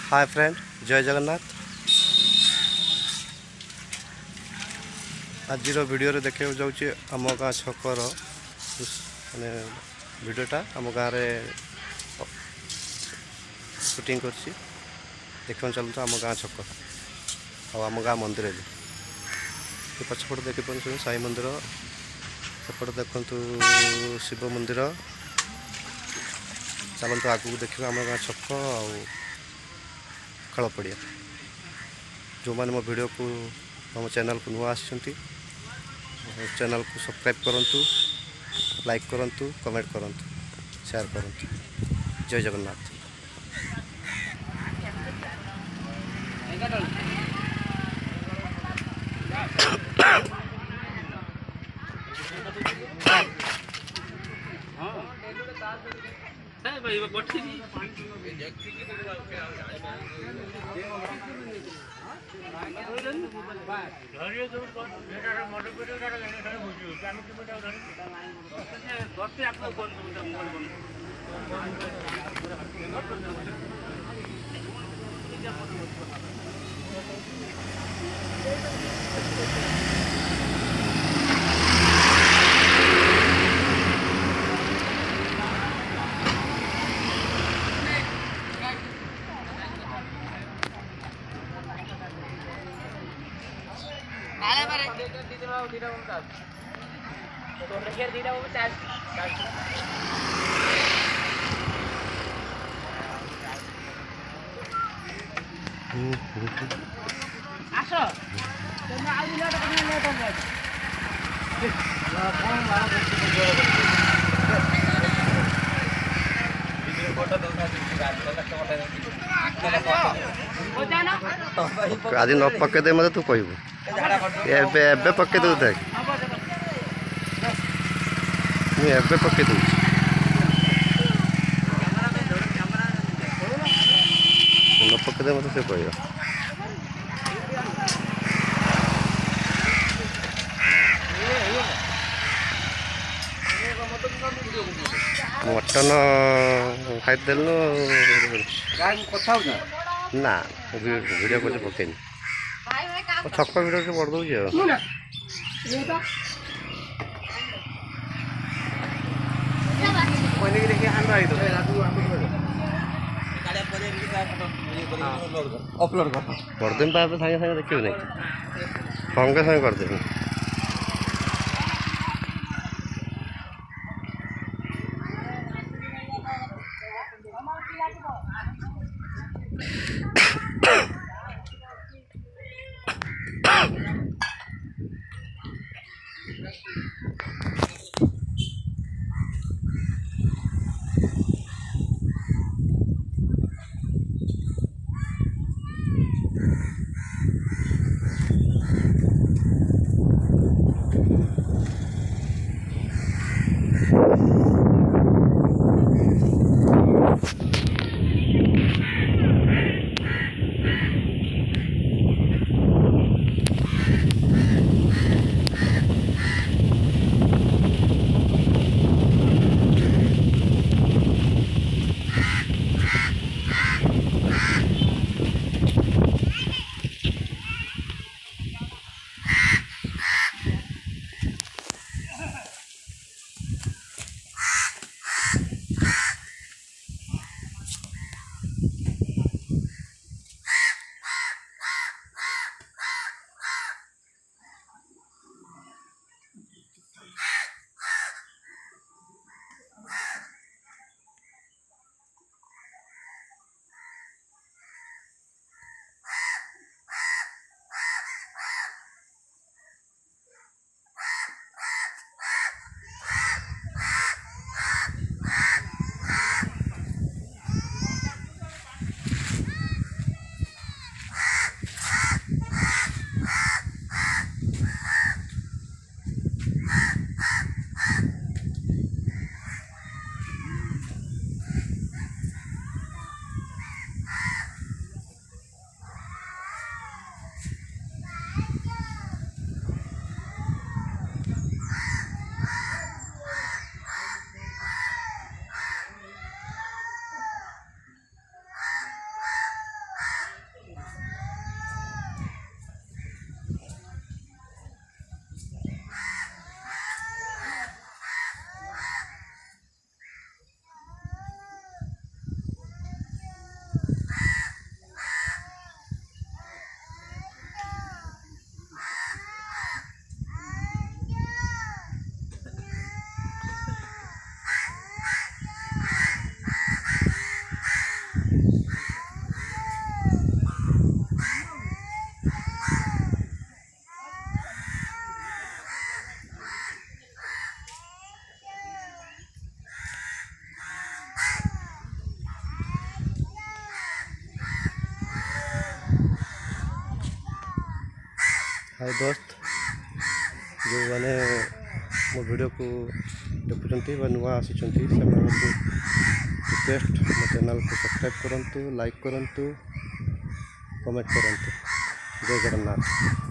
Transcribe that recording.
Hi friend, जय जगन्नाथ। आज video रे देखा जाऊँ आम गाँ छकर माने वीडियोटा आम गाँव में शूटिंग कर देखा चलता आम गाँ छक आम गाँ मंदिर पछपट देखिपुर साई मंदिर सेपटे देखु शिव मंदिर। चलते आगू देखा आम गाँ छक खेल पड़िया। जो मैंने मो वीडियो को आम चैनल को नुआ आसछंती चैनल को सब्सक्राइब करंतु, लाइक करंतु, कमेंट करंतु, शेयर करंतु। जय जगन्नाथ। आज न पकईदे मत तू कहबू एबे पकई दे देख मुझे पकई दूँ न पकईदे मत से कह मटन खाईदेलु ना वीडियो कर पकईनि छक वीडियो से बढ़ दूँ अपलोड कर करदेवी सागे सागे देखिए नहीं संगे संगे करदेवी। हाय दोस्त जो मैंने मो वीडियो को देखुंट नुआ आसी रिक्वेस्ट मो चैनल को सब्सक्राइब करूँ, लाइक करूँ, कमेंट करूँ। जय जगन्नाथ।